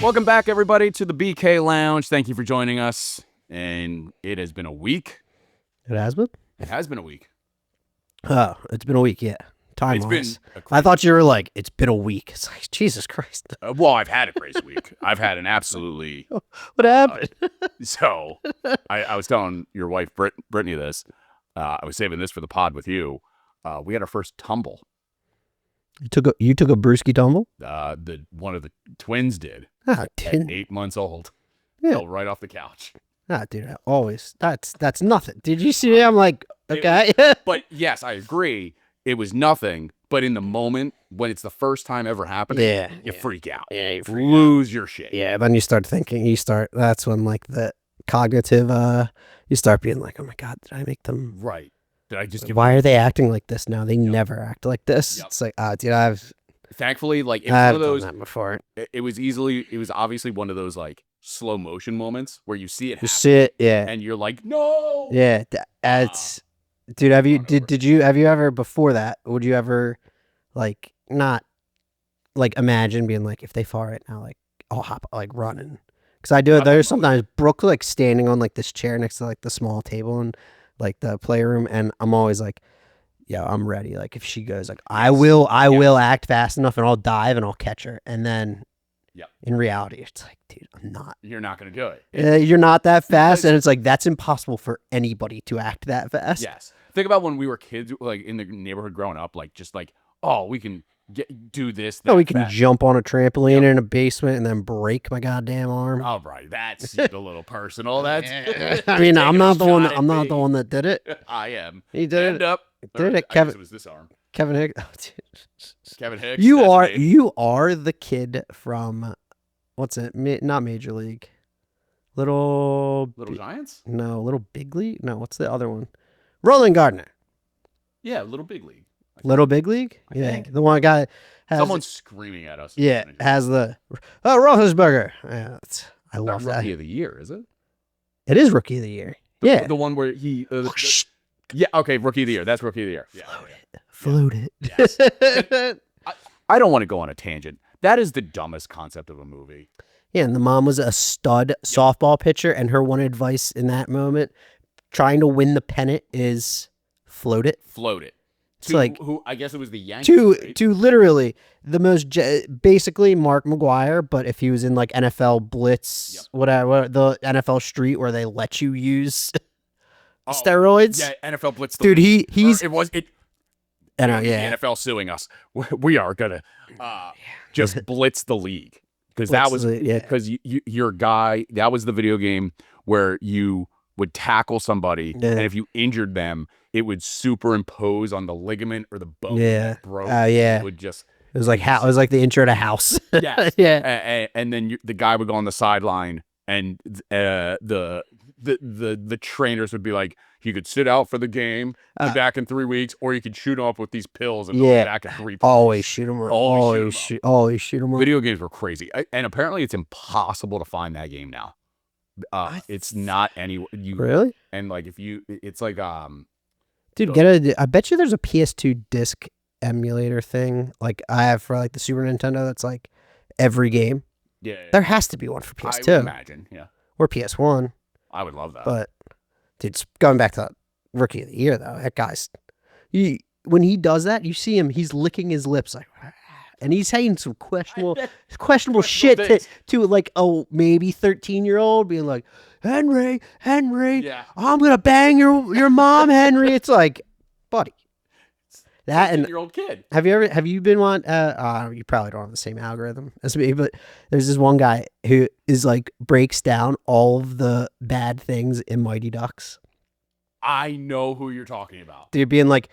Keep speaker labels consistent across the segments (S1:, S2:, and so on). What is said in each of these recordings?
S1: Welcome back, everybody, to the BK Lounge. Thank you for joining us. And it has been a week.
S2: It has been?
S1: It has been a week.
S2: Oh, it's been a week, yeah. Time-wise.
S1: It's been
S2: I thought you were like, it's been a week. It's like, Jesus Christ.
S1: well, I've had a crazy week. I've had an absolutely...
S2: What happened?
S1: So, I was telling your wife, Brittany, this. I was saving this for the pod with you. We had our first tumble.
S2: You took a brewski tumble?
S1: One of the twins did.
S2: Ah,
S1: At 8 months old.
S2: Yeah.
S1: Fell right off the couch.
S2: Ah, dude, that's nothing. Did you see me? I'm like, okay.
S1: But yes, I agree. It was nothing. But in the moment, when it's the first time ever happening, you freak out.
S2: Yeah, you
S1: lose your shit.
S2: Yeah, then you start thinking, that's when like the cognitive, you start being like, oh my God, did I make them?
S1: Right. Did I just
S2: Why are they acting like this now? They never act like this. It's like, dude,
S1: thankfully, like, it was one of those,
S2: done that before.
S1: It was obviously one of those, like, slow motion moments where you see it happen.
S2: You see it, yeah.
S1: And you're like, no.
S2: Yeah, dude, have you ever before that, would you ever like not like imagine being like, if they fall right now, like I'll hop, like running? Because I do it. There's sometimes Brooke like standing on like this chair next to like the small table in like the playroom, and I'm always like, yeah, I'm ready. Like if she goes like, I will act fast enough and I'll dive and I'll catch her. And then in reality, it's like, dude, I'm not.
S1: You're not going to do it.
S2: You're not that fast. And it's like, that's impossible for anybody to act that fast.
S1: Yes. Think about when we were kids, like in the neighborhood growing up, like just like, oh, we can do this.
S2: No, we can jump on a trampoline in a basement and then break my goddamn arm.
S1: All right. That's a little personal. That's.
S2: I mean, I'm not the one. I'm not the one that did it.
S1: I am.
S2: He did
S1: Stand
S2: it.
S1: up.
S2: Did it,
S1: I
S2: Kevin?
S1: guess it was this arm.
S2: Kevin Hicks. Oh,
S1: Kevin Hicks.
S2: You are the kid from what's it? Not Major League. Little
S1: Giants?
S2: No, Little Big League. No, what's the other one? Roland Gardner.
S1: Yeah, Little Big League.
S2: Little Big League. Yeah, the one guy.
S1: Someone's screaming at us.
S2: Yeah, has the Roethlisberger. Yeah, I love that.
S1: Rookie of the year, is it?
S2: It is Rookie of the Year. Yeah,
S1: the one where he. Yeah. Okay. Rookie of the year. That's Rookie of the year.
S2: Float it.
S1: Yes. I don't want to go on a tangent. That is the dumbest concept of a movie.
S2: Yeah, and the mom was a stud softball pitcher, and her one advice in that moment, trying to win the pennant, is float it.
S1: Float it.
S2: It's like
S1: who I guess it was the Yankees.
S2: To literally the most basically Mark McGuire, but if he was in like NFL Blitz, whatever, the NFL Street where they let you use steroids.
S1: Yeah, NFL Blitz.
S2: Dude, he's
S1: it was it.
S2: I know, yeah.
S1: The NFL suing us. We are gonna just blitz the league because that was because your guy. That was the video game where you would tackle somebody, and if you injured them, it would superimpose on the ligament or the bone that broke. It would just. It was
S2: like the intro to House.
S1: Yes.
S2: Yeah.
S1: And then the guy would go on the sideline, and the trainers would be like, you could sit out for the game, be back in 3 weeks, or you could shoot him up with these pills and be back in 3 weeks.
S2: Always shoot him up. Always shoot him up.
S1: Video games were crazy. And apparently it's impossible to find that game now. It's not anywhere.
S2: Really?
S1: And like it's like
S2: dude, I bet you there's a PS2 disc emulator thing like I have for like the Super Nintendo that's like every game.
S1: Yeah.
S2: There has to be one for PS2.
S1: I would imagine, yeah.
S2: Or PS1.
S1: I would love that.
S2: But dude, going back to Rookie of the Year though, that guy's when he does that, you see him, he's licking his lips like, and he's saying some questionable shit to like maybe 13-year-old being like, Henry, I'm gonna bang your mom, Henry. It's like, buddy. That and
S1: 13-year-old kid.
S2: Have you been on? You probably don't have the same algorithm as me, but there's this one guy who is like breaks down all of the bad things in Mighty Ducks.
S1: I know who you're talking about.
S2: Dude, being like,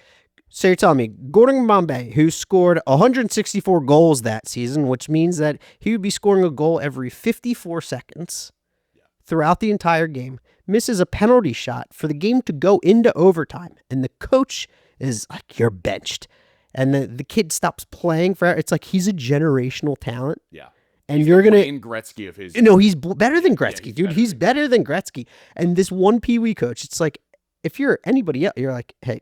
S2: so you're telling me Gordon Bombay, who scored 164 goals that season, which means that he would be scoring a goal every 54 seconds throughout the entire game, misses a penalty shot for the game to go into overtime, and the coach is like, you're benched. And the kid stops playing for it's like he's a generational talent.
S1: Yeah.
S2: And
S1: he's
S2: you're going to
S1: Gretzky of his.
S2: No, he's better than Gretzky, dude. He's better than Gretzky. And this one Pee-wee coach, it's like, if you're anybody else, you're like, hey,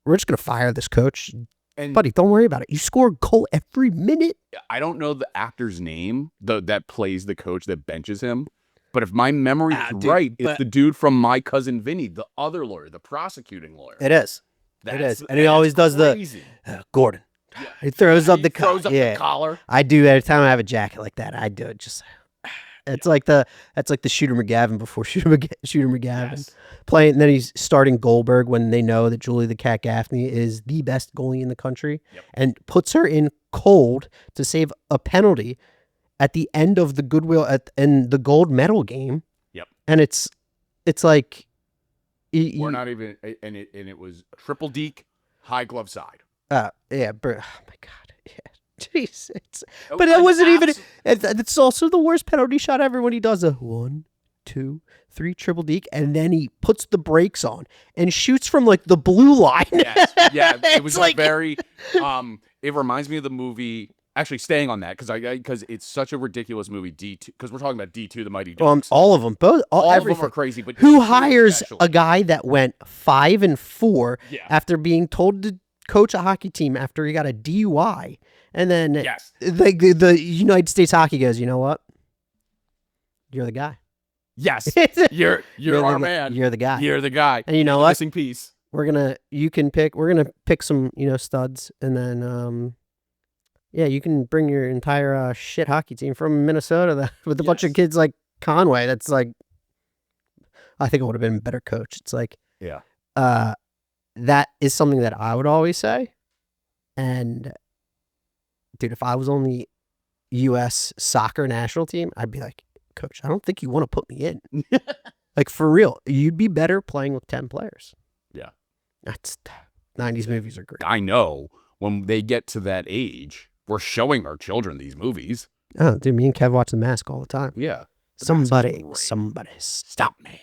S2: we're just going to fire this coach.
S1: And
S2: buddy, don't worry about it. You score a goal every minute.
S1: I don't know the actor's name that plays the coach that benches him, but if my memory is right, it's the dude from My Cousin Vinny, the other lawyer, the prosecuting lawyer.
S2: It is. And he always does
S1: crazy.
S2: Gordon. Yeah. He throws up the
S1: collar.
S2: I do every time I have a jacket like that. I do it just. It's like that's like the Shooter McGavin before Shooter McGavin playing. And then he's starting Goldberg when they know that Julie the Cat Gaffney is the best goalie in the country, and puts her in cold to save a penalty at the end of the Goodwill in the gold medal game.
S1: Yep.
S2: And it's like
S1: we're not even, and it was triple deke, high glove side.
S2: Yeah, bro. Oh my God. Yeah. Jeez, but that wasn't even. It's also the worst penalty shot ever when he does a 1, 2, 3 triple deke, and then he puts the brakes on and shoots from like the blue line.
S1: Yes, yeah, it was like very. It reminds me of the movie. Actually, staying on that because it's such a ridiculous movie. D2, because we're talking about D2, the Mighty Ducks.
S2: All of them, all
S1: of them are crazy. But
S2: who hires a guy that went 5-4 after being told to coach a hockey team after he got a DUI? And then the United States Hockey goes, you know what? You're the guy.
S1: Yes. You're our man.
S2: You're the guy.
S1: You're the guy.
S2: And you know what?
S1: Missing piece.
S2: We're gonna pick some, studs, and then you can bring your entire shit hockey team from Minnesota with a bunch of kids like Conway. That's like, I think it would have been a better coach. It's like, that is something that I would always say. And dude, if I was on the U.S. soccer national team, I'd be like, Coach, I don't think you want to put me in. Like, for real, you'd be better playing with 10 players.
S1: Yeah.
S2: 90s movies are great.
S1: I know. When they get to that age, we're showing our children these movies.
S2: Oh, dude, me and Kev watch The Mask all the time.
S1: Yeah.
S2: Somebody stop me.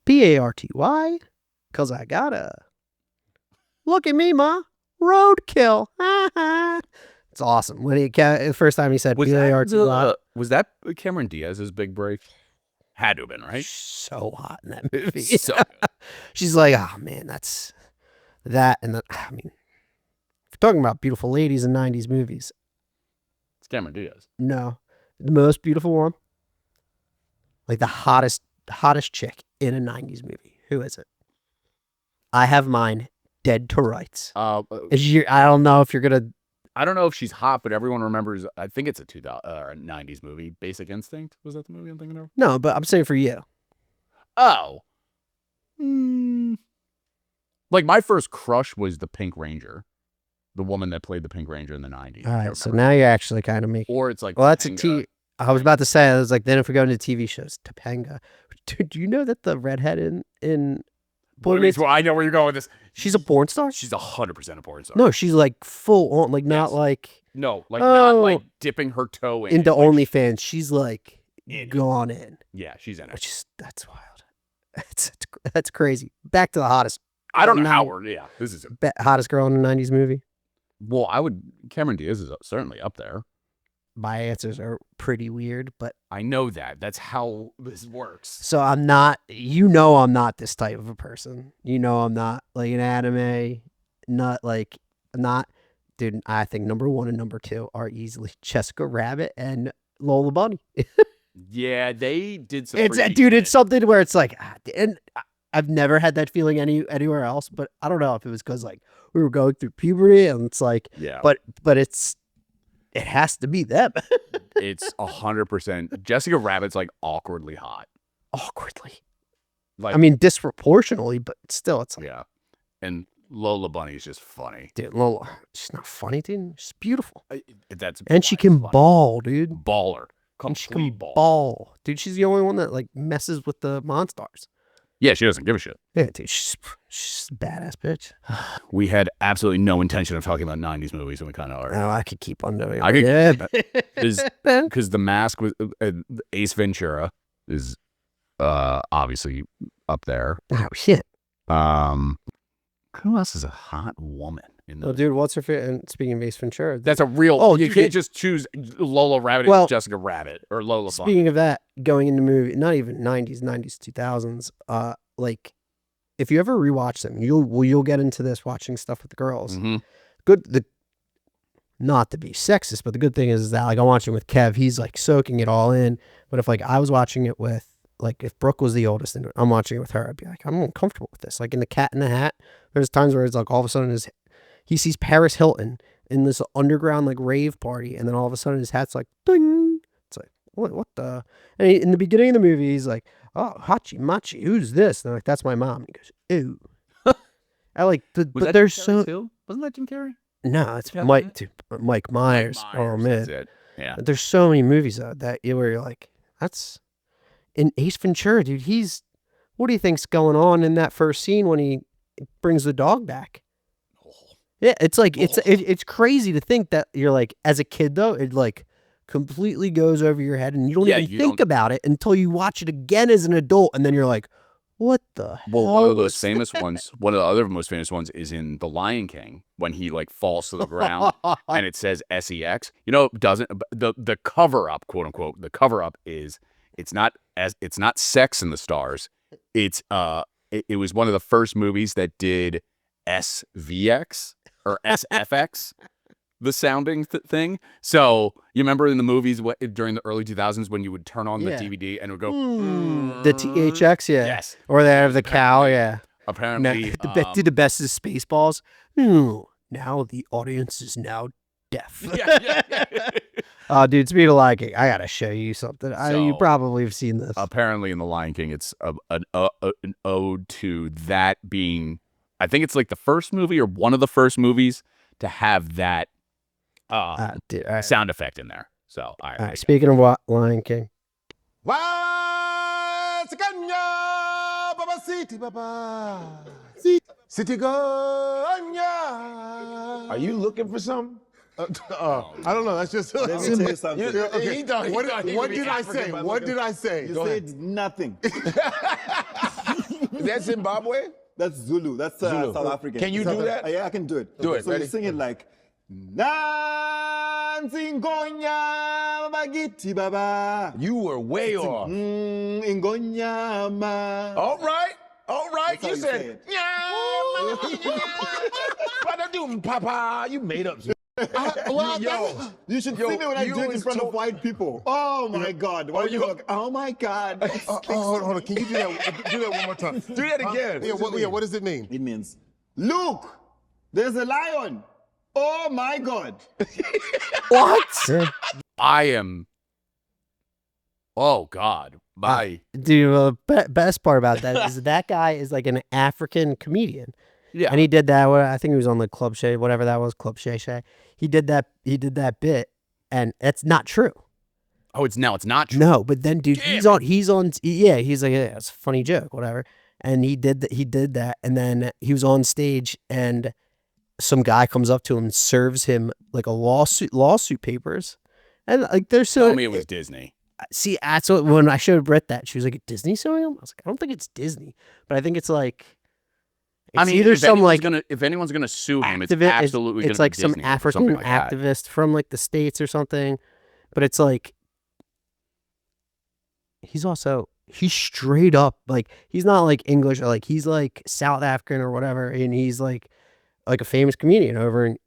S2: Party, because I gotta. Look at me, Ma. Roadkill. It's awesome. When the first time he said
S1: was that Cameron Diaz's big break? Had to have been, right?
S2: So hot in that movie.
S1: So good.
S2: She's like, oh man, that's that. And I mean, if you're talking about beautiful ladies in 90s movies,
S1: it's Cameron Diaz.
S2: No, the most beautiful one, like the hottest chick in a 90s movie. Who is it? I have mine. Dead to rights. I don't know if you're gonna.
S1: I don't know if she's hot, but everyone remembers. I think it's a 90s movie. Basic Instinct, was that the movie I'm thinking of?
S2: No, but I'm saying for you.
S1: Oh, like my first crush was the Pink Ranger, the woman that played the Pink Ranger in the 90s.
S2: All right, so now you're actually kind of making.
S1: Or it's like,
S2: well, that's Topanga. I was about to say, I was like, then if we go into TV shows, Topanga. Dude, do you know that the redhead in
S1: Well, I know where you're going with this.
S2: She's a porn star?
S1: She's 100% a porn star.
S2: No, she's like full on, like not like.
S1: No, like not like dipping her toe
S2: into OnlyFans. She's like gone in.
S1: Yeah, she's in it.
S2: That's wild. That's crazy. Back to the hottest.
S1: I don't know how this is
S2: hottest girl in the 90s movie.
S1: Well, Cameron Diaz is certainly up there.
S2: My answers are pretty weird, but
S1: I know that. That's how this works.
S2: So I'm not, I'm not this type of a person. I'm not like an anime, dude, I think number 1 and number 2 are easily Jessica Rabbit and Lola Bunny.
S1: Yeah, they did some.
S2: It's something where it's like, and I've never had that feeling anywhere else, but I don't know if it was because like we were going through puberty and it's like, but it has to be them.
S1: It's 100%. Jessica Rabbit's like awkwardly hot.
S2: Awkwardly. Like, I mean, disproportionately, but still, it's like.
S1: Yeah. And Lola Bunny is just funny.
S2: Dude, Lola, she's not funny, dude. She's beautiful.
S1: And
S2: she can ball, dude.
S1: Baller.
S2: She can ball. Dude, she's the only one that like messes with the Monstars.
S1: Yeah, she doesn't give a shit.
S2: Yeah, dude, she's a badass bitch.
S1: We had absolutely no intention of talking about 90s movies, and we kind of are.
S2: Oh, I could keep on doing it.
S1: Because The Mask was Ace Ventura is obviously up there.
S2: Oh shit.
S1: Who else is a hot woman?
S2: Dude, what's her favorite? And speaking of Ace Ventura,
S1: that's a real. Oh, you can't just choose Lola Rabbit and Jessica Rabbit or Lola.
S2: Speaking of that, going into movie, not even 90s, 2000s. Like, if you ever rewatch them, you'll get into this watching stuff with the girls.
S1: Mm-hmm.
S2: not to be sexist, but the good thing is that like I'm watching with Kev, he's like soaking it all in. But if like I was watching it with like if Brooke was the oldest and I'm watching it with her, I'd be like, I'm uncomfortable with this. Like in The Cat in the Hat, there's times where it's like all of a sudden he sees Paris Hilton in this underground like rave party, and then all of a sudden his hat's like ding. It's like what the? And in the beginning of the movie, he's like, oh, Hachi Machi, who's this? And they're like, that's my mom. And he goes, ew. I like, but there's so
S1: wasn't that Jim Carrey?
S2: No, it's Mike Myers. Oh man,
S1: That's it. Yeah.
S2: There's so many movies that where you're like, that's in Ace Ventura, dude. What do you think's going on in that first scene when he brings the dog back? Yeah, it's like it's crazy to think that you're like as a kid though it like completely goes over your head and you don't even think about it until you watch it again as an adult and then you're like, what the hell?
S1: One of those famous ones, one of the other most famous ones is in The Lion King when he like falls to the ground and it says SEX. You know, the cover up, quote unquote, the cover up is it's not Sex in the Stars. It's it was one of the first movies that did SVX or SFX. The sounding thing. So you remember in the movies during the early 2000s when you would turn on the DVD and it would go
S2: the THX, yeah.
S1: Yes.
S2: Or they have the cow, yeah.
S1: Apparently,
S2: the best is Spaceballs. Now the audience is now deaf. Oh, dude, speaking of Lion King, I gotta show you something. You probably have seen this.
S1: Apparently, in the Lion King, it's an ode to that being. I think it's like the first movie or one of the first movies to have that. Sound effect in there. So, all right.
S2: Speaking of Lion King.
S3: Are you looking for something?
S4: I don't know. That's just.
S3: Let me tell you something.
S4: What did I say? What did I say?
S3: You said nothing.
S4: Is that Zimbabwe?
S3: That's Zulu. That's
S4: Zulu.
S3: South African.
S4: Can you do that?
S3: Yeah, I can do it.
S4: Do it.
S3: So
S4: Ready?
S3: you sing it like. Ingonyama bagiti baba.
S4: You were way off.
S3: Ingonyama.
S4: All right. You said. Papa. You made up.
S3: You should see me when I do it in front of white people. Oh my God! Oh my God!
S4: Hold on. Can you do that one more time? Do that again. What does it mean?
S3: It means, look, there's a lion. Oh my God!
S2: What?
S1: I am. Oh God! Bye,
S2: dude. The best part about that is that guy is like an African comedian.
S1: Yeah,
S2: and he did that. I think he was on the Club Shay, whatever that was, Club Shay Shay. He did that bit, and it's not true.
S1: Oh, it's not true.
S2: No, but then, dude, he's on. Yeah, he's like, yeah, it's a funny joke, whatever. And he did that, and then he was on stage, and some guy comes up to him and serves him like a lawsuit papers, and like they're so.
S1: Tell me it was Disney.
S2: See, that's what when I showed Brett that she was like, Disney suing him. I was like, I don't think it's Disney, but I think it's like.
S1: I mean,
S2: either
S1: if anyone's gonna sue him, it's absolutely
S2: it's like some
S1: Disney
S2: African
S1: like
S2: activist from like the States or something, but it's like he's straight up like he's not like English or like he's like South African or whatever, and he's like a famous comedian over in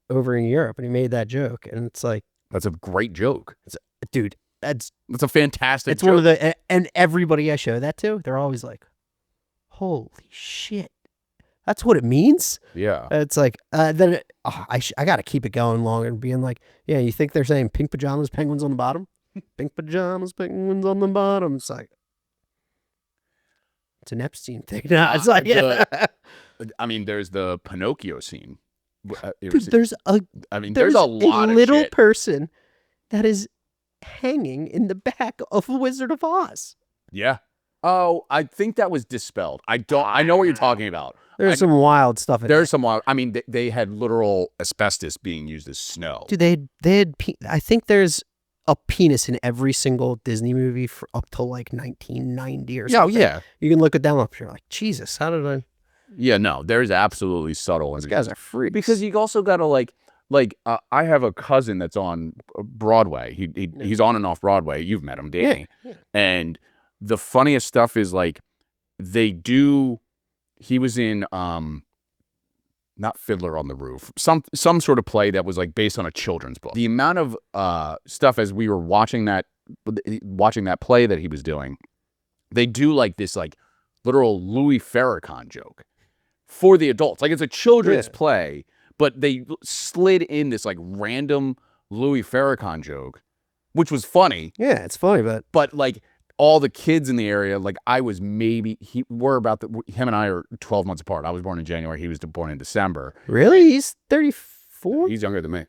S2: Europe, and he made that joke, and it's like
S1: that's a great joke,
S2: dude. That's
S1: a fantastic.
S2: It's
S1: joke.
S2: one of the and everybody I show that to, they're always like, "Holy shit." That's what it means.
S1: Yeah.
S2: It's like then I got to keep it going longer and being like, yeah, you think they're saying pink pajamas, penguins on the bottom? Pink pajamas, penguins on the bottom. It's like it's an Epstein thing. No, it's like
S1: I mean, there's the Pinocchio scene.
S2: Dude, there's a lot of little person that is hanging in the back of a Wizard of Oz.
S1: Yeah. Oh, I think that was dispelled. I know what you're talking about.
S2: There's some wild stuff in
S1: There's some wild. I mean, they had literal asbestos being used as snow.
S2: Dude, they had. I think there's a penis in every single Disney movie for up till like 1990 or something.
S1: Yeah.
S2: You can look it down up. You're like, Jesus, how did I?
S1: Yeah, no, there's absolutely subtle.
S2: These guys are freaks.
S1: Because you also got to like I have a cousin that's on Broadway. He's on and off Broadway. You've met him, Danny. Yeah. And the funniest stuff is like they do. He was in not Fiddler on the Roof, some sort of play that was like based on a children's book. The amount of stuff as we were watching that play that he was doing, they do like this like literal Louis Farrakhan joke for the adults. Like it's a children's play, but they slid in this like random Louis Farrakhan joke, which was funny.
S2: Yeah, it's funny,
S1: but like all the kids in the area, like I was maybe him and I are 12 months apart. I was born in January. He was born in December.
S2: Really? He's 34?
S1: He's younger than me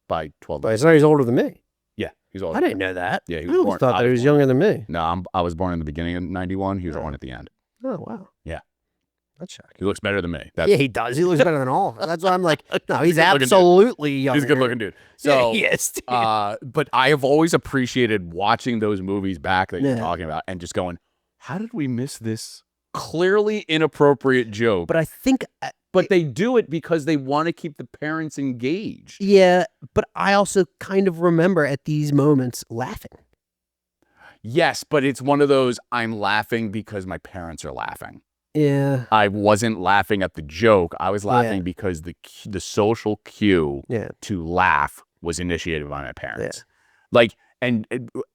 S1: by 12
S2: But
S1: months.
S2: he's older than me.
S1: Yeah, he's older.
S2: I didn't know that.
S1: Yeah, he
S2: I
S1: was
S2: always
S1: born.
S2: thought that he was younger than me.
S1: No, I was born in the beginning of 91. He was born at the end.
S2: Oh, wow.
S1: Yeah.
S2: That's shocking.
S1: He looks better than me.
S2: Yeah, he does. He looks better than all. That's why I'm like, no, he's
S1: good-looking
S2: absolutely younger.
S1: He's a good looking dude. So,
S2: yes, dude.
S1: But I have always appreciated watching those movies back that you're talking about and just going, how did we miss this clearly inappropriate joke?
S2: But I think...
S1: But they do it because they want to keep the parents engaged.
S2: Yeah, but I also kind of remember at these moments laughing.
S1: Yes, but it's one of those, I'm laughing because my parents are laughing.
S2: Yeah.
S1: I wasn't laughing at the joke. I was laughing because the social cue to laugh was initiated by my parents. Like, and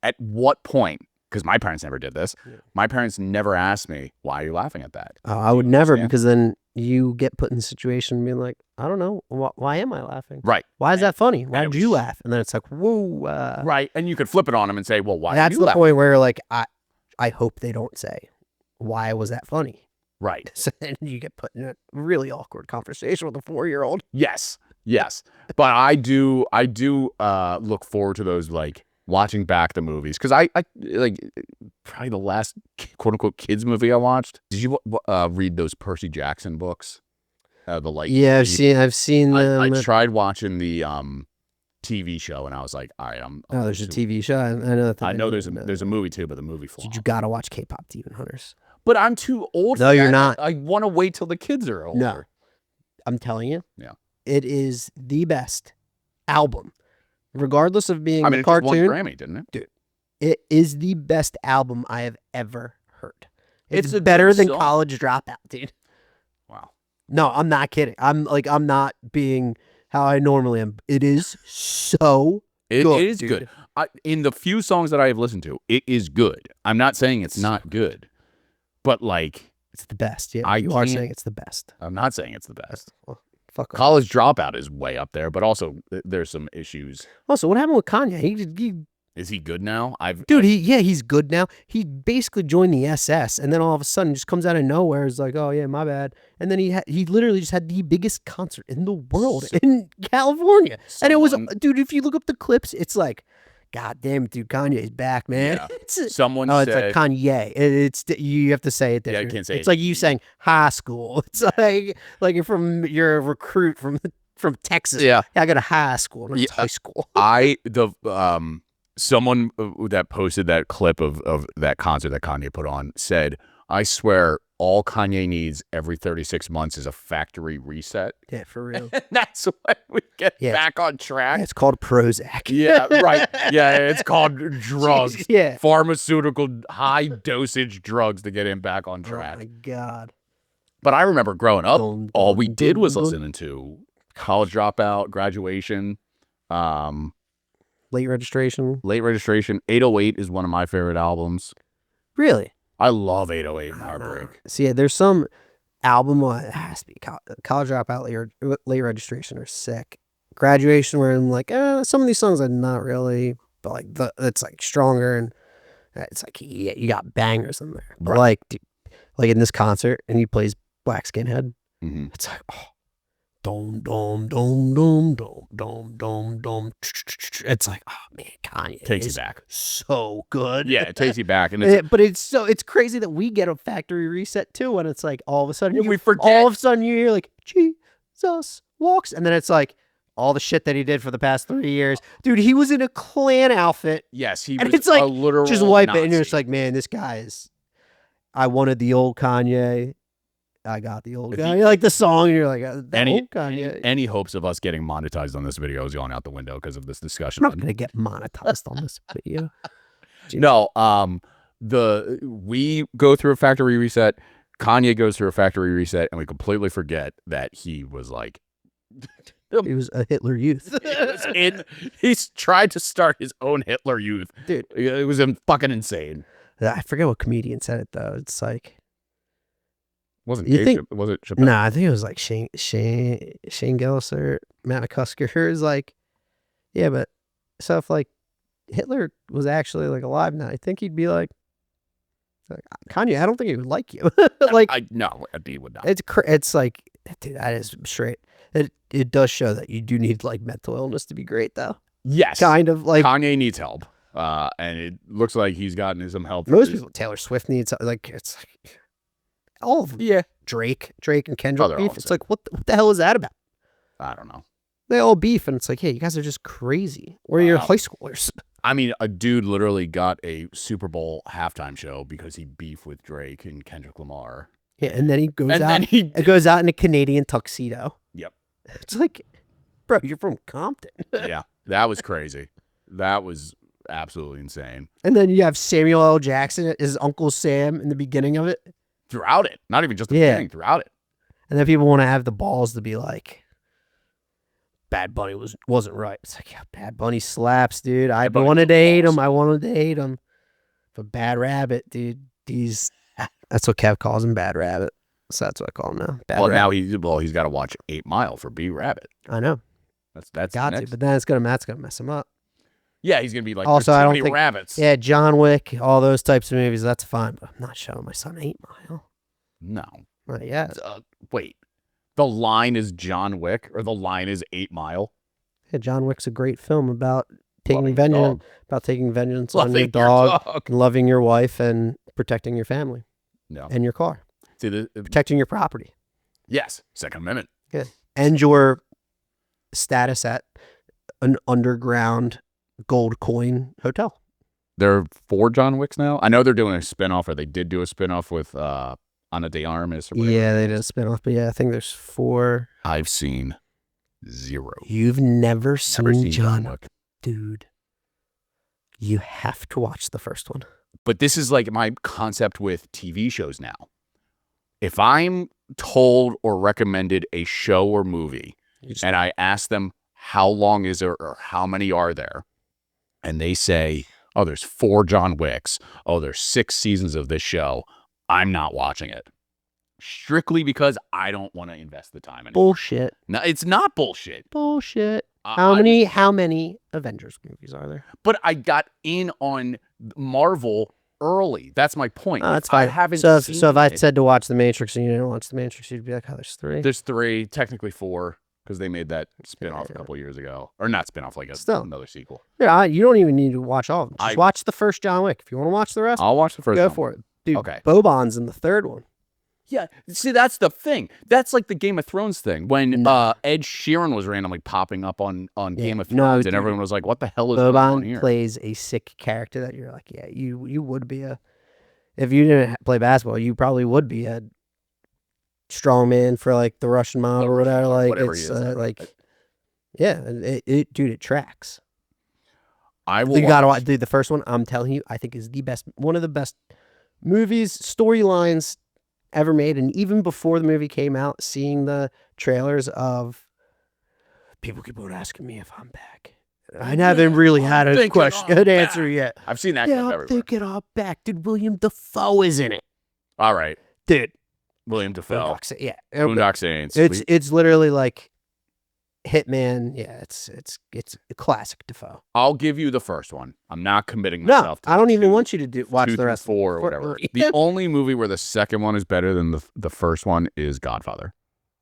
S1: at what point, because my parents never did this, my parents never asked me, why are you laughing at that?
S2: I would never, because then you get put in a situation being like, I don't know, why am I laughing?
S1: Right.
S2: Why is that funny? Why did you laugh? And then it's like, whoa.
S1: Right. And you could flip it on them and say, well, why
S2: That's
S1: did you laugh?
S2: the point where like, I hope they don't say, why was that funny?
S1: Right.
S2: So then you get put in a really awkward conversation with a 4-year-old.
S1: Yes. But I do look forward to those, like, watching back the movies. Because I like, probably the last quote-unquote kids movie I watched. Did you read those Percy Jackson books?
S2: Yeah, I've seen them.
S1: I tried watching the TV show, and I was like, all right,
S2: there's a TV show. I know
S1: there's a movie too, but the movie flopped.
S2: Dude, you gotta watch K-pop Demon Hunters.
S1: But I'm too old.
S2: No, you're not.
S1: I want to wait till the kids are older.
S2: No, I'm telling you.
S1: Yeah,
S2: it is the best album, regardless of being
S1: a cartoon. It just won Grammy, didn't it?
S2: Dude, it is the best album I have ever heard. It's better than College Dropout, dude.
S1: Wow.
S2: No, I'm not kidding. I'm not being how I normally am. It is so good.
S1: It is good. In the few songs that I have listened to, it is good. I'm not saying it's not good, but like
S2: it's the best. Yeah, you are saying it's the best.
S1: I'm not saying it's the best.
S2: Well, fuck off.
S1: College Dropout is way up there, but also there's some issues.
S2: Also, what happened with Kanye?
S1: Is he good now?
S2: He's good now. He basically joined the SS, and then all of a sudden just comes out of nowhere. It's like, oh yeah, my bad. And then he literally just had the biggest concert in the world in California. And it was, dude, if you look up the clips, it's like, God damn it, dude, Kanye's back, man.
S1: Yeah.
S2: It's
S1: like
S2: Kanye. It's you have to say it different.
S1: Yeah, I can't say
S2: it's like you saying high school. It's like you're a recruit from Texas.
S1: Yeah.
S2: I go to high school. No, it's high school.
S1: Someone that posted that clip of that concert that Kanye put on said, I swear all Kanye needs every 36 months is a factory reset.
S2: Yeah, for real.
S1: That's why we get back on track.
S2: Yeah, it's called Prozac.
S1: Yeah, right. Yeah, it's called drugs.
S2: Jeez, yeah.
S1: Pharmaceutical high dosage drugs to get him back on track.
S2: Oh my God.
S1: But I remember growing up, all we did was listening to College Dropout, Graduation,
S2: Late Registration.
S1: 808 is one of my favorite albums.
S2: Really?
S1: I love 808 and Heartbreak.
S2: See, there's some album it has to be College Dropout, Late Registration are sick. Graduation, where I'm like, some of these songs are not really, but like it's like stronger and it's like you got bangers in there. But like, dude, like in this concert, and he plays Black Skinhead.
S1: Mm-hmm.
S2: It's like, dom dom dom dom dom dom dom dom. It's like, oh man, Kanye
S1: takes you back.
S2: So good.
S1: Yeah, it takes you back, and
S2: but it's crazy that we get a factory reset too, and it's like all of a sudden
S1: we forget.
S2: All of a sudden you hear like Jesus walks, and then it's like all the shit that he did for the past 3 years, dude. He was in a Klan outfit.
S1: Yes, he
S2: and
S1: was.
S2: It's like
S1: a literal
S2: just wipe
S1: Nazi.
S2: it, and you're just like, man, this guy is. I wanted the old Kanye. I got the old guy. You like the song, and you're like, old Kanye.
S1: Any hopes of us getting monetized on this video is going out the window because of this discussion.
S2: I'm not gonna get monetized on this video.
S1: No, we go through a factory reset. Kanye goes through a factory reset, and we completely forget that he was like
S2: He was a Hitler Youth.
S1: He's tried to start his own Hitler Youth.
S2: Dude.
S1: It was fucking insane.
S2: I forget what comedian said it, though. It's like...
S1: Was it Chappelle?
S2: No, I think it was like Shane Gillis or Matt McCusker. Is like, yeah, but so if like Hitler was actually like alive now, I think he'd be like Kanye. I don't think he would like you. Like,
S1: no, he would not.
S2: It's like, dude, that is straight. It does show that you do need like mental illness to be great, though.
S1: Yes,
S2: kind of like
S1: Kanye needs help, and it looks like he's gotten some help.
S2: Most people, Taylor Swift needs like it's like. All of them.
S1: Yeah.
S2: Drake and Kendrick beef. It's like, what the hell is that about?
S1: I don't know.
S2: They all beef, and it's like, hey, you guys are just crazy. Or you're high schoolers.
S1: I mean, a dude literally got a Super Bowl halftime show because he beefed with Drake and Kendrick Lamar.
S2: Yeah, and then he goes out in a Canadian tuxedo.
S1: Yep.
S2: It's like, bro, you're from Compton.
S1: Yeah, that was crazy. That was absolutely insane.
S2: And then you have Samuel L. Jackson as Uncle Sam in the beginning of it.
S1: Throughout it. Not even just the beginning, throughout it.
S2: And then people want to have the balls to be like, Bad Bunny wasn't right. It's like, yeah, Bad Bunny slaps, dude. I wanted to hate him. But Bad Rabbit, dude, that's what Kev calls him, Bad Rabbit. So that's what I call him now. Bad Rabbit.
S1: Now he's got to watch 8 Mile for B Rabbit.
S2: I know.
S1: That's
S2: got to, but then that's gonna mess him up.
S1: Yeah, he's gonna be like,
S2: also, I don't think
S1: rabbits.
S2: Yeah, John Wick, all those types of movies, that's fine. But I'm not showing my son 8 Mile.
S1: No.
S2: Not yet.
S1: Wait, the line is John Wick, or the line is 8 Mile?
S2: Yeah, John Wick's a great film about taking vengeance on your dog, and loving your wife, and protecting your family, and your car, protecting your property.
S1: Yes, Second Amendment.
S2: Yeah, and your status at an underground gold coin hotel.
S1: There are 4 John Wicks now. I know they're doing a spinoff, or they did do a spinoff with Ana de Armas. Or
S2: yeah, they did a spinoff, but yeah, I think there's 4.
S1: I've seen 0.
S2: You've never seen John Wick, dude. You have to watch the first one.
S1: But this is like my concept with TV shows now. If I'm told or recommended a show or movie, and I ask them how long is there or how many are there, and they say, oh, there's 4 John Wicks, oh, there's 6 seasons of this show, I'm not watching it. Strictly because I don't want to invest the time in it.
S2: Bullshit.
S1: No, it's not bullshit.
S2: Bullshit. How many Avengers movies are there?
S1: But I got in on Marvel early. That's my point.
S2: Oh, that's fine.
S1: I haven't
S2: so
S1: seen
S2: if I said to watch The Matrix and you didn't watch The Matrix, you'd be like, oh, there's 3.
S1: There's 3, technically 4, because they made that spinoff a couple years ago. Or not spinoff, like another sequel.
S2: Yeah, you don't even need to watch all of them. Just watch the first John Wick. If you want to watch the rest,
S1: I'll watch the first
S2: one.
S1: Go
S2: for it. Dude,
S1: okay.
S2: Boban's in the 3rd one.
S1: Yeah, see, that's the thing. That's like the Game of Thrones thing. When Ed Sheeran was randomly popping up on Game of Thrones, and everyone was like, what the hell is going on here?
S2: Boban plays a sick character that you're like, yeah, you would be if you didn't play basketball, you probably would be a strongman for like the Russian mob or whatever. Like,
S1: whatever
S2: it's
S1: yeah,
S2: dude, it tracks.
S1: You
S2: gotta watch, dude. The first one, I'm telling you, I think is one of the best movies, storylines ever made. And even before the movie came out, seeing the trailers of people keep on asking me if I'm back. I haven't really had a good answer yet.
S1: I've seen that.
S2: Yeah, I'm thinking I'm back. Dude, William Dafoe is in it.
S1: All right,
S2: dude.
S1: William Dafoe.
S2: Yeah,
S1: Boondock Saints.
S2: It's literally like Hitman. Yeah, it's a classic Dafoe.
S1: I'll give you the first one. I'm not committing myself.
S2: No, I don't even want you to watch the rest.
S1: 4 or whatever. The only movie where the second one is better than the first one is Godfather.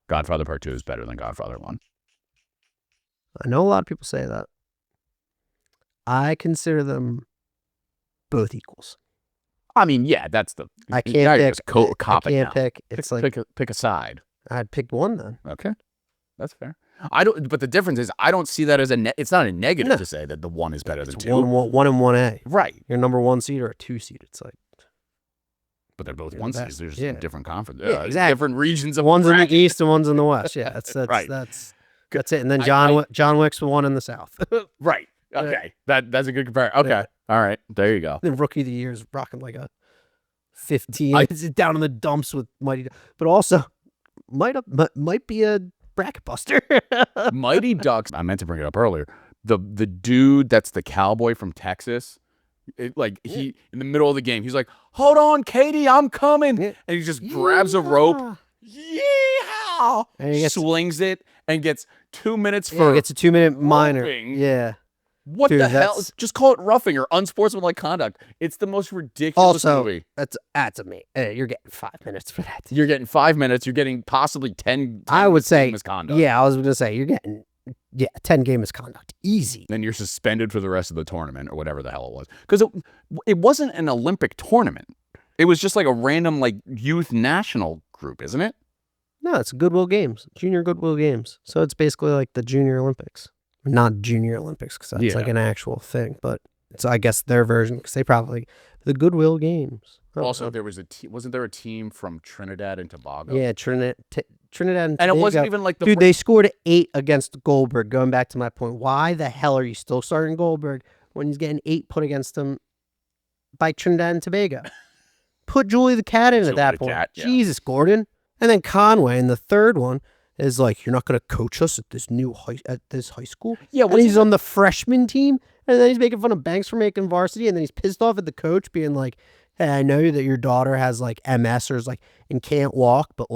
S1: Godfather Part 2 is better than Godfather 1.
S2: I know a lot of people say that. I consider them both equals.
S1: I mean, yeah, that's the.
S2: I can't pick.
S1: I
S2: can't pick. It's
S1: pick a side.
S2: I'd pick one then.
S1: Okay, that's fair. I don't. But the difference is, I don't see that as it's not a negative to say that the 1 is better than 2.
S2: One and 1A.
S1: Right.
S2: Your number 1 seed or a 2 seed. It's like.
S1: But they're both 1 seeds. There's different conferences.
S2: Yeah, exactly.
S1: Different regions of.
S2: One's in the east and one's in the west. Yeah, that's
S1: right.
S2: That's it. And then John Wick's the one in the south.
S1: Right. Okay. That's a good comparison. Okay. Yeah. All right. There you go.
S2: The Rookie of the Year is rocking like a 15. It's down in the dumps with Mighty, but also might be a bracket buster.
S1: Mighty Ducks. I meant to bring it up earlier. The dude that's the cowboy from Texas. He in the middle of the game, he's like, "Hold on, Katie, I'm coming," and he just grabs a rope, yeehaw, and he swings it and gets 2 minutes for.
S2: It's a 2-minute minor.
S1: Roughing.
S2: Yeah.
S1: What the hell? Just call it roughing or unsportsmanlike conduct. It's the most ridiculous movie.
S2: That's amazing. You're getting 5 minutes for that.
S1: You're getting 5 minutes. You're getting possibly 10
S2: I would say
S1: misconduct.
S2: Yeah, I was going to say you're getting 10 game misconduct. Easy.
S1: Then you're suspended for the rest of the tournament or whatever the hell it was. Because it wasn't an Olympic tournament. It was just like a random youth national group, isn't it?
S2: No, it's Goodwill Games. Junior Goodwill Games. So it's basically like the Junior Olympics. Not Junior Olympics because that's like an actual thing. But it's, I guess, their version because they probably... The Goodwill Games.
S1: Also, there was wasn't there a team from Trinidad and Tobago?
S2: Yeah, Trinidad and
S1: it wasn't even like the...
S2: Dude, they scored 8 against Goldberg, going back to my point. Why the hell are you still starting Goldberg when he's getting 8 put against him by Trinidad and Tobago? Put Julie the Cat in at that point. Jesus, Gordon. And then Conway in the third one is like, "You're not going to coach us at this high school?" Yeah, and he's on the freshman team, and then he's making fun of Banks for making varsity, and then he's pissed off at the coach being like, "Hey, I know that your daughter has MS or is and can't walk, but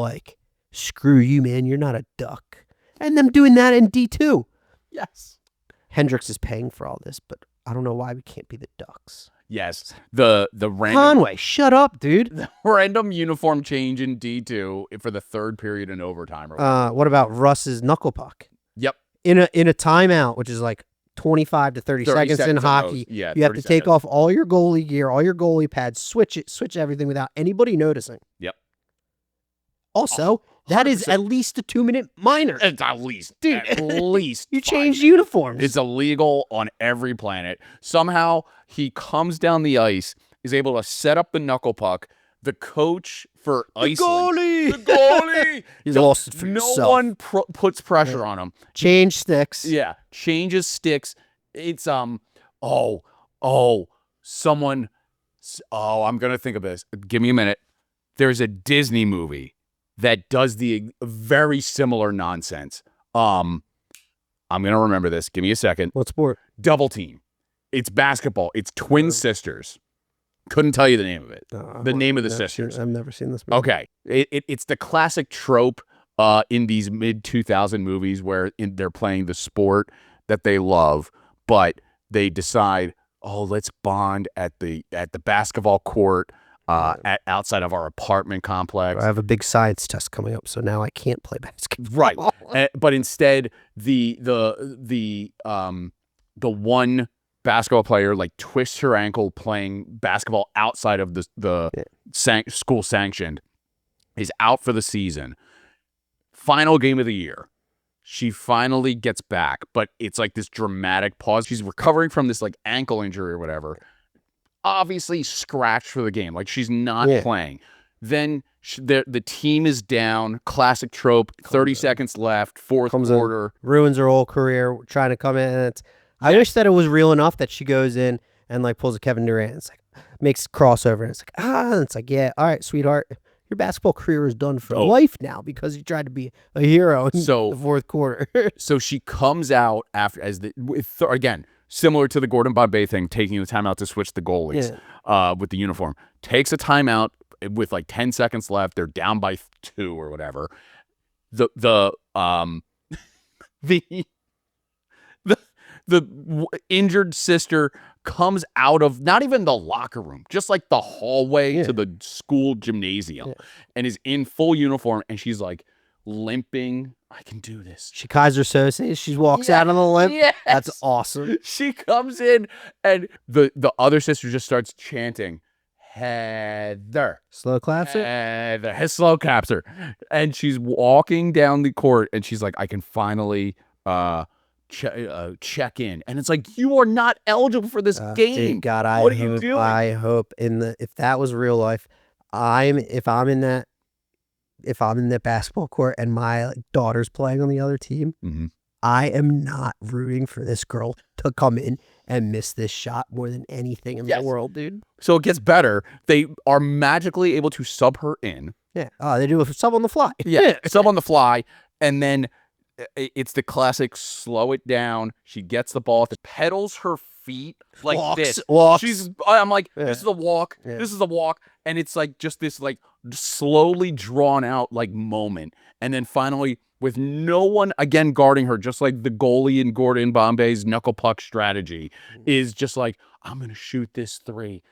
S2: screw you, man. You're not a Duck." And them doing that in D2.
S1: Yes.
S2: Hendricks is paying for all this, but I don't know why we can't be the Ducks.
S1: Yes. The random...
S2: Conway, shut up, dude.
S1: The random uniform change in D2 for the third period in overtime.
S2: What about Russ's knuckle puck?
S1: Yep.
S2: In a timeout, which is 25 to 30 seconds in hockey, you have to take off all your goalie gear, all your goalie pads, switch everything without anybody noticing.
S1: Yep.
S2: Also, that is at least a 2-minute minor.
S1: It's at least. Dude, at least.
S2: You changed uniforms.
S1: It's illegal on every planet. Somehow, he comes down the ice, is able to set up the knuckle puck. The coach for Iceland. The goalie!
S2: He's lost it for himself.
S1: No one puts pressure on him.
S2: Change sticks.
S1: Yeah. Changes sticks. It's, I'm going to think of this. Give me a minute. There's a Disney movie that does the very similar nonsense. I'm going to remember this. Give me a second.
S2: What sport?
S1: Double Team. It's basketball. It's twin sisters. Couldn't tell you the name of it. The name of the sisters.
S2: I've never seen this movie.
S1: Okay. It's the classic trope in these mid-2000 movies where they're playing the sport that they love, but they decide, let's bond at the basketball court outside of our apartment complex.
S2: I have a big science test coming up, so now I can't play basketball.
S1: Right. But instead, the one basketball player twists her ankle playing basketball outside of the school sanctioned, is out for the season. Final game of the year. She finally gets back, but it's this dramatic pause. She's recovering from this ankle injury or whatever. Obviously scratched for the game. She's not playing. Then the team is down. Classic trope. 30 seconds left. Fourth quarter.
S2: Ruins her whole career trying to come in. And I wish that it was real enough that she goes in and pulls a Kevin Durant. It's makes a crossover. And it's yeah, all right, sweetheart. Your basketball career is done for life now because you tried to be a hero in the fourth quarter.
S1: So she comes out after again, similar to the Gordon Bombay thing, taking the timeout to switch the goalies with the uniform. Takes a timeout with 10 seconds left. They're down by 2 or whatever. The injured sister comes out of not even the locker room, just the hallway to the school gymnasium and is in full uniform. And she's limping. I can do this.
S2: She Kaiser Sose. She walks out on the limp.
S1: Yes.
S2: That's awesome.
S1: She comes in and the other sister just starts chanting, Heather.
S2: Slow claps her?
S1: Heather. Slow claps her. And she's walking down the court and she's I can finally check in. And it's you are not eligible for this game.
S2: Dude, God,
S1: what are you doing?
S2: I hope if that was real life, if I'm in that basketball court and my daughter's playing on the other team, I am not rooting for this girl to come in and miss this shot more than anything in the world, dude.
S1: So it gets better. They are magically able to sub her in.
S2: Yeah. They do a sub on the fly.
S1: Yeah, sub on the fly. And then it's the classic slow it down. She gets the ball, pedals her feet like this. I'm like, this is a walk. Yeah. This is a walk. And it's like just this like slowly drawn out like moment. And then finally, with no one again guarding her, just like the goalie in Gordon Bombay's knuckle puck strategy is just like, I'm going to shoot this 3.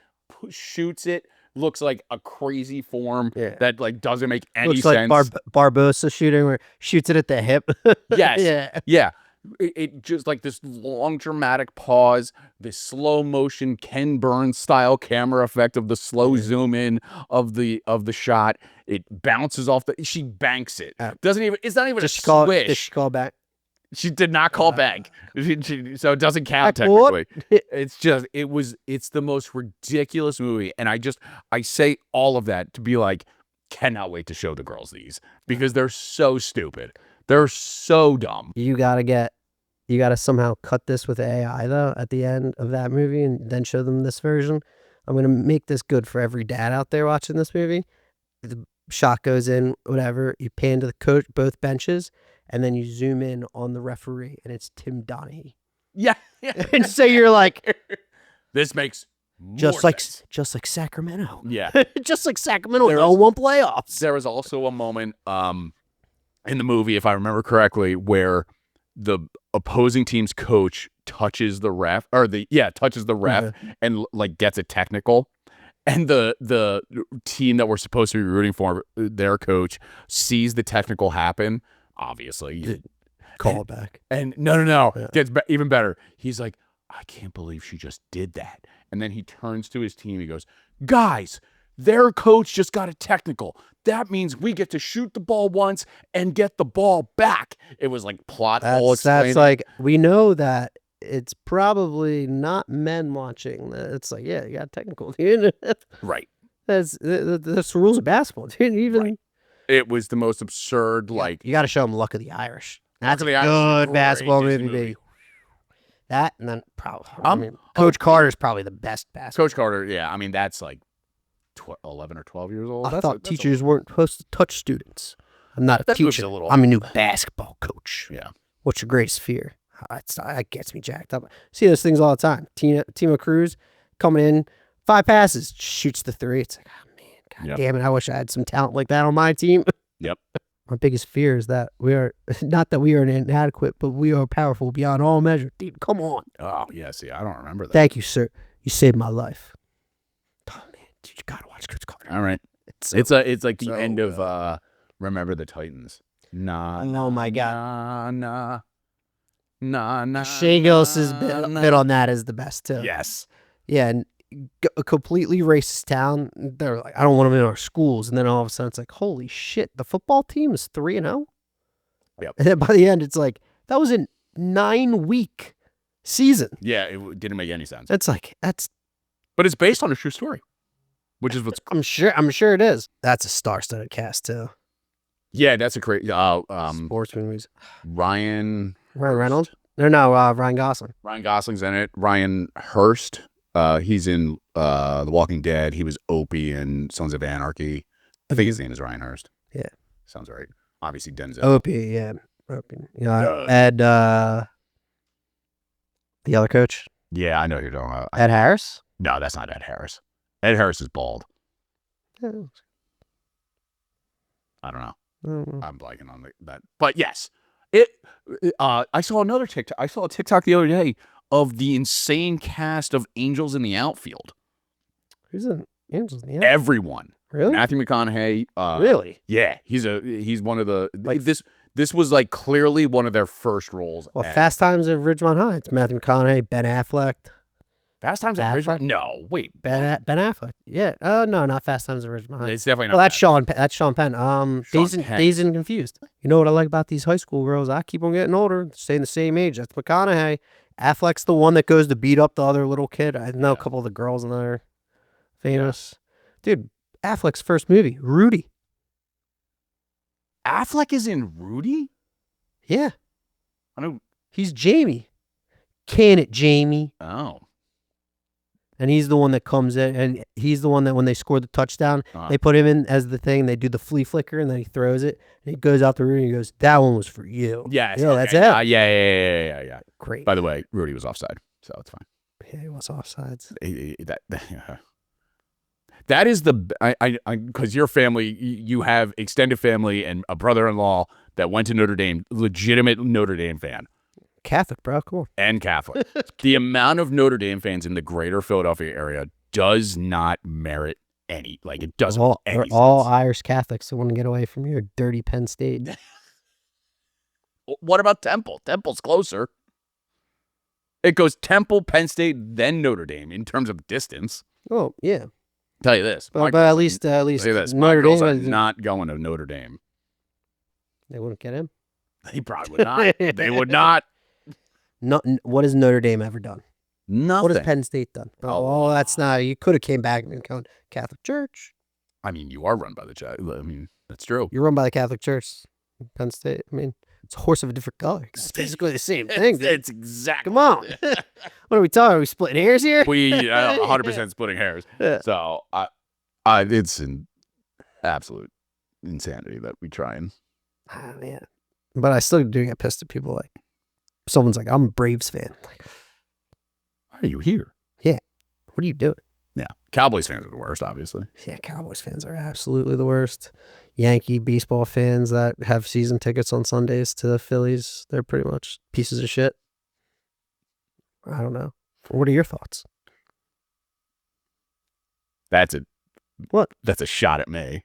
S1: Shoots it. Looks like a crazy form that like doesn't make any sense.
S2: Like Barbosa shooting where shoots it at the hip.
S1: Yes. Yeah. It just like this long dramatic pause, this slow motion Ken Burns style camera effect of the slow zoom in of the shot. It bounces off she banks it. Doesn't even. It's not even a swish.
S2: Did she call back?
S1: She did not call back. So it doesn't count technically. It's just it's the most ridiculous movie, and I say all of that to be like, cannot wait to show the girls these because they're so stupid. They're so dumb.
S2: You gotta somehow cut this with AI though at the end of that movie and then show them this version. I'm gonna make this good for every dad out there watching this movie. The shot goes in, whatever. You pan to the coach, both benches, and then you zoom in on the referee, and it's Tim Donaghy.
S1: Yeah.
S2: And so you're like,
S1: this makes
S2: just
S1: sense.
S2: like Sacramento.
S1: Yeah.
S2: Just like Sacramento. They're all 1 playoffs.
S1: There was also a moment in the movie, if I remember correctly, where the opposing team's coach touches the ref and like gets a technical, and the team that we're supposed to be rooting for, their coach sees the technical happen. Obviously,
S2: call it back.
S1: And no, gets even better. He's like, I can't believe she just did that. And then he turns to his team. He goes, guys, their coach just got a technical. That means we get to shoot the ball once and get the ball back. It was like plot hole explaining.
S2: That's like, we know that it's probably not men watching. It's like, yeah, you got technical.
S1: Right.
S2: That's the rules of basketball. Even
S1: right. It was the most absurd. Like
S2: you got to show them Luck of the Irish. That's a
S1: Irish
S2: good basketball movie. That and then probably Coach Carter's probably the best basketball.
S1: Coach Carter, yeah. I mean, that's like 11 or 12 years old.
S2: I thought teachers weren't supposed to touch students. I'm not a teacher. I'm a new basketball coach.
S1: Yeah.
S2: What's your greatest fear? That gets me jacked up. See those things all the time. Tima Cruz coming in, 5 passes, shoots the 3. It's like, oh man, God damn it! I wish I had some talent like that on my team.
S1: Yep.
S2: My biggest fear is that we are not that we are inadequate, but we are powerful beyond all measure. Dude, come on.
S1: Oh yeah, see, I don't remember that.
S2: Thank you, sir. You saved my life. Oh man, dude, you gotta watch Coach Carter.
S1: All right, it's like the end of Remember the Titans. Nah.
S2: Oh my God.
S1: Nah.
S2: Shagos' bit on that is the best too.
S1: Yes.
S2: Yeah, and a completely racist town. They're like, I don't want them in our schools, and then all of a sudden it's like, holy shit, the football team is 3-0.
S1: Yep.
S2: And then by the end, it's like that was a 9-week season.
S1: Yeah, it didn't make any sense.
S2: But
S1: it's based on a true story, which is what's.
S2: I'm sure it is. That's a star-studded cast too.
S1: Yeah, that's a great.
S2: Sports movies.
S1: Ryan
S2: Reynolds. No, Ryan Gosling.
S1: Ryan Gosling's in it. Ryan Hurst. He's in The Walking Dead. He was Opie in Sons of Anarchy. I think his name is Ryan Hurst.
S2: Yeah,
S1: sounds right. Obviously Denzel.
S2: Opie, yeah. Opie. Ed. The other coach.
S1: Yeah, I know who you're talking about.
S2: Ed Harris.
S1: No, that's not Ed Harris. Ed Harris is bald.
S2: Oh.
S1: I don't know. I'm blanking on that. But yes, I saw another TikTok. I saw a TikTok the other day of the insane cast of Angels in the Outfield.
S2: Who's in Angels in the Outfield?
S1: Everyone.
S2: Really?
S1: Matthew McConaughey.
S2: Really?
S1: Yeah, he's one of the like this was like clearly one of their first roles.
S2: Well, Fast Times at Ridgemont High. It's Matthew McConaughey, Ben Affleck.
S1: Fast Times at Ridgemont? No, wait.
S2: Ben Affleck. Yeah. Oh no, not Fast Times at Ridgemont High.
S1: It's definitely not.
S2: Well, that's Sean Penn. Dazed and Confused. You know what I like about these high school girls? I keep on getting older, staying the same age. That's McConaughey. Affleck's the one that goes to beat up the other little kid. I know a couple of the girls in there are famous. Yeah. Dude, Affleck's first movie, Rudy.
S1: Affleck is in Rudy?
S2: Yeah.
S1: I know.
S2: He's Jamie. Can it, Jamie?
S1: Oh.
S2: And he's the one that comes in, and he's the one that when they score the touchdown, they put him in as the thing. They do the flea flicker, and then he throws it, and he goes out the room, and he goes, "That one was for you."
S1: Yes.
S2: Yeah,
S1: Okay.
S2: that's it.
S1: Yeah.
S2: Great.
S1: By the way, Rudy was offside, so it's fine.
S2: Yeah, he was offsides.
S1: That is because your family, you have extended family and a brother-in-law that went to Notre Dame, legitimate Notre Dame fan.
S2: Catholic, bro. Cool.
S1: And Catholic. The amount of Notre Dame fans in the greater Philadelphia area does not merit any. Like, it doesn't.
S2: They're all Irish Catholics who want to get away from your dirty Penn State.
S1: What about Temple? Temple's closer. It goes Temple, Penn State, then Notre Dame in terms of distance.
S2: Oh, yeah.
S1: Tell you this.
S2: But at least
S1: Notre Dame is not going to Notre Dame.
S2: They wouldn't get him?
S1: They probably would not. They would not.
S2: What has Notre Dame ever done?
S1: Nothing.
S2: What has Penn State done? Oh, that's not. You could have came back and been Catholic Church.
S1: I mean, you are run by the church. I mean, that's true.
S2: You're run by the Catholic Church. Penn State. I mean, it's a horse of a different color. It's basically the same thing.
S1: It's exactly.
S2: Come on. What are we talking? Are we splitting hairs here?
S1: We 100% splitting hairs.
S2: Yeah.
S1: So it's an absolute insanity that we try and.
S2: Oh, man. But I still do get pissed at people like. Someone's like, I'm a Braves fan. Like,
S1: why are you here?
S2: Yeah. What are you doing?
S1: Yeah. Cowboys fans are the worst, obviously.
S2: Yeah, Cowboys fans are absolutely the worst. Yankee baseball fans that have season tickets on Sundays to the Phillies, they're pretty much pieces of shit. I don't know. What are your thoughts?
S1: That's it.
S2: What?
S1: That's a shot at me.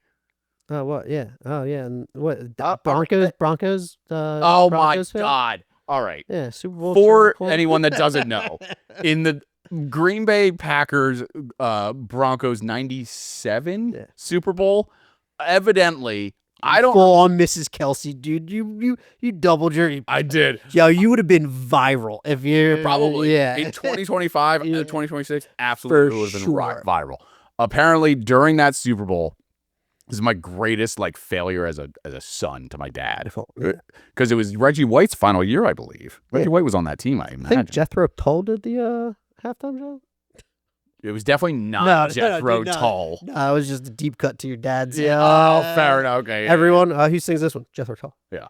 S2: Oh, what? Yeah. Oh, yeah. And what? Broncos?
S1: Oh,
S2: Broncos
S1: my
S2: fan?
S1: God. All right.
S2: Yeah, Super Bowl.
S1: For anyone that doesn't know, in the Green Bay Packers Broncos 97 Super Bowl, evidently, I don't
S2: full on Mrs. Kelsey, dude. You doubled your.
S1: I did.
S2: Yo, you would have been viral if you're
S1: probably
S2: yeah.
S1: in 2025 and 2026. Absolutely would have been viral. Apparently, during that Super Bowl. This is my greatest failure as a son to my dad, because it was Reggie White's final year, I believe. Reggie White was on that team, I imagine.
S2: I think Jethro Tull did the halftime show.
S1: It was definitely not Jethro Tull.
S2: No, it was just a deep cut to your dad's.
S1: Yeah. Fair enough. Okay.
S2: Everyone, who sings this one? Jethro Tull.
S1: Yeah.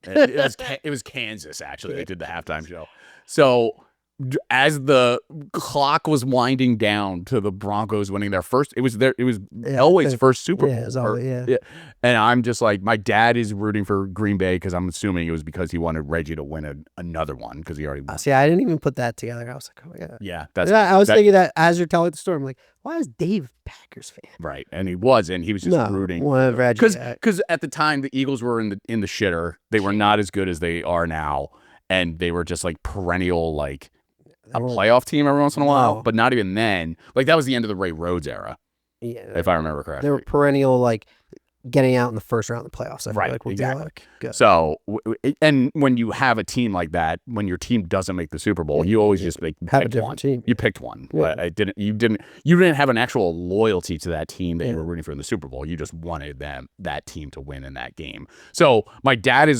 S1: Damn. It was Kansas actually. They did the halftime show. So. As the clock was winding down to the Broncos winning their first, it was Elway's first Super Bowl.
S2: Yeah, it was Elway, yeah.
S1: And I'm just like, my dad is rooting for Green Bay because I'm assuming it was because he wanted Reggie to win another one because he already won.
S2: See, I didn't even put that together. I was like, oh my God.
S1: Yeah,
S2: I was thinking that as you're telling the story, I'm like, why is Dave a Packers fan?
S1: Right, and he was just rooting because at the time the Eagles were in the shitter. They were not as good as they are now, and they were just perennial a playoff team every once in a while, but not even then. That was the end of the Ray Rhodes era. Yeah, if I remember correctly.
S2: They were perennial, getting out in the first round of the playoffs. I feel like would
S1: exactly.
S2: Be good.
S1: So, and when you have a team like that, when your team doesn't make the Super Bowl, you always just
S2: have a different team.
S1: You picked one, but you didn't have an actual loyalty to that team that you were rooting for in the Super Bowl. You just wanted that team to win in that game. So my dad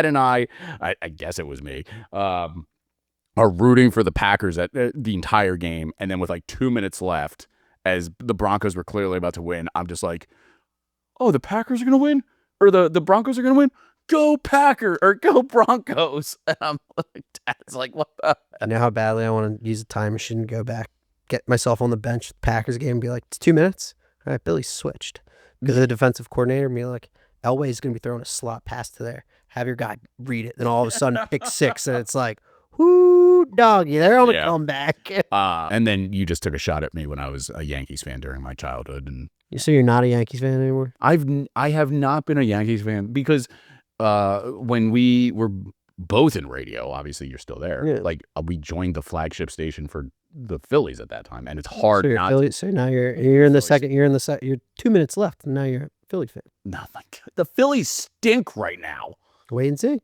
S1: and I guess it was me. Are rooting for the Packers at the entire game, and then with 2 minutes left, as the Broncos were clearly about to win, I'm just like, "Oh, the Packers are gonna win, or the Broncos are gonna win? Go Packer or go Broncos!" And I'm like, "Dad's like, what the?"
S2: I know how badly I want to use a time machine and go back, get myself on the bench, the Packers game, and be like, "It's 2 minutes. All right, Billy switched because the defensive coordinator and be like, Elway's gonna be throwing a slot pass to there. Have your guy read it, then all of a sudden pick 6, and it's like." Whoo, doggy, they're on the comeback.
S1: And then you just took a shot at me when I was a Yankees fan during my childhood, and
S2: so you're not a Yankees fan anymore?
S1: I have not been a Yankees fan because when we were both in radio, obviously you're still there. Yeah. We joined the flagship station for the Phillies at that time, and it's hard
S2: so now you're in the second. You're 2 minutes left, and now you're a Philly fan.
S1: No, my God. The Phillies stink right now.
S2: Wait and see.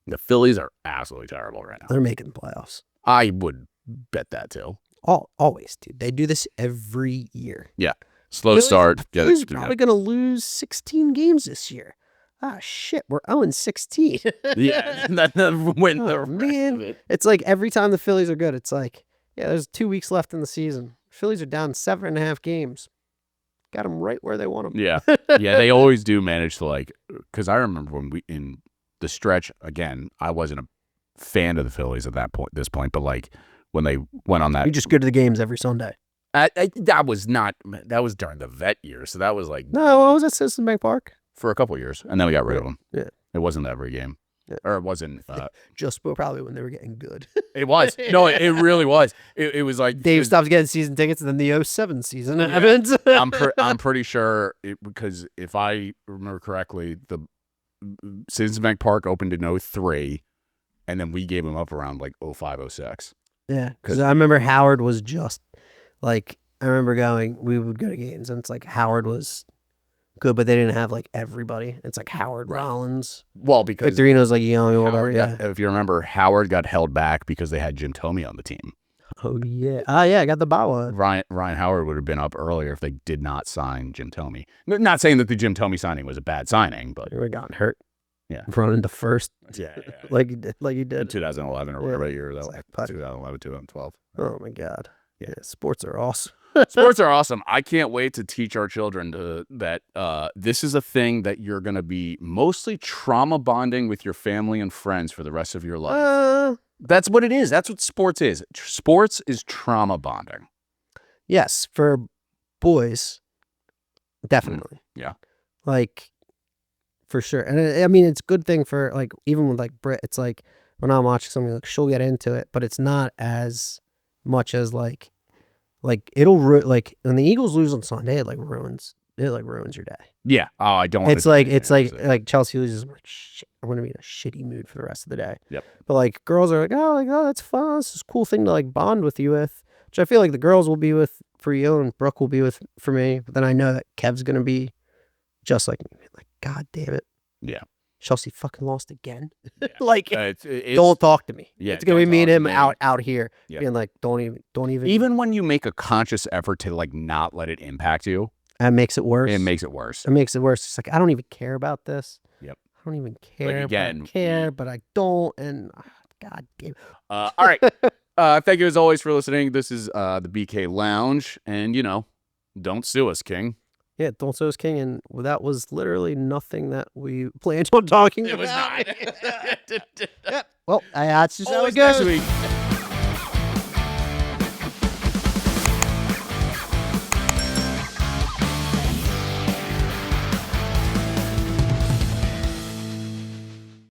S1: The Phillies are absolutely terrible right now.
S2: They're making the playoffs.
S1: I would bet that too.
S2: Always, dude. They do this every year.
S1: Yeah. Slow start.
S2: Phillies are probably going to lose 16 games this year. Ah, shit. We're 0-16.
S1: Yeah. Man.
S2: It's like every time the Phillies are good, it's like, Yeah, there's 2 weeks left in the season. Phillies are down 7.5 games. Got them right where they want them.
S1: Yeah. Yeah, they always do manage to like, because I remember when we, in the stretch, again, I wasn't a fan of the Phillies at this point, but like when they went on that.
S2: You just go to the games every Sunday.
S1: That was during the vet year. So that was like.
S2: No, what was that, Citizens Bank Park?
S1: For a couple of years. And then we got rid of them.
S2: Yeah.
S1: It wasn't every game. Yeah. Or it wasn't.
S2: Just probably when they were getting good.
S1: It was. No, it really was. It was like.
S2: Dave stopped getting season tickets, and then the 07 season happens.
S1: I'm pretty sure because if I remember correctly, the Citizens Bank Park opened in 03, and then we gave them up around like 05, 06.
S2: Yeah, because I remember Howard was just like, I remember we would go to games, and it's like Howard was good, but they didn't have like everybody. It's like Howard Rollins.
S1: Well, because
S2: Victorino's like young or whatever. Yeah.
S1: If you remember, Howard got held back because they had Jim Thome on the team.
S2: Oh yeah. Yeah, I got the bow.
S1: Ryan Howard would have been up earlier if they did not sign Jim Thome. Not saying that the Jim Thome signing was a bad signing, but
S2: he would have gotten hurt.
S1: Yeah.
S2: Running to first.
S1: Yeah.
S2: like you did.
S1: In 2011 or whatever year that was. 2011, 2012.
S2: Oh my God. Yeah, sports are awesome.
S1: Sports are awesome. I can't wait to teach our children that this is a thing that you're going to be mostly trauma bonding with your family and friends for the rest of your life. That's what it is. That's what sports is. Sports is trauma bonding.
S2: Yes, for boys, definitely.
S1: Yeah.
S2: Like, for sure. And I mean, it's a good thing for, like, even with, like, Brit, it's like, when I'm watching something, like, she'll get into it, but it's not as much as, like it'll like when the Eagles lose on Sunday, it ruins your day.
S1: Yeah. Oh, I don't.
S2: It's like Chelsea loses. I'm like, shit, I'm gonna be in a shitty mood for the rest of the day.
S1: Yep.
S2: But like girls are like, oh, that's fun. This is a cool thing to like bond with you with, which I feel like the girls will be with for you and Brooke will be with for me. But then I know that Kev's gonna be just like me. Like, God damn it.
S1: Yeah.
S2: Chelsea fucking lost again.
S1: Yeah.
S2: Like,
S1: it's,
S2: don't talk to me.
S1: Yeah,
S2: it's gonna be me and him out here, being like, don't even.
S1: Even when you make a conscious effort to like not let it impact you,
S2: that makes it worse.
S1: It makes it worse.
S2: It makes it worse. It's like I don't even care about this.
S1: Yep.
S2: I don't even care.
S1: Like, again,
S2: but I don't. And God damn.
S1: All right. Thank you as always for listening. This is the BK Lounge, and don't sue us, King.
S2: Yeah, don't sue us, King, and that was literally nothing that we planned on talking about.
S1: It was not.
S2: Well, that's just how it
S1: Next
S2: goes.
S1: week.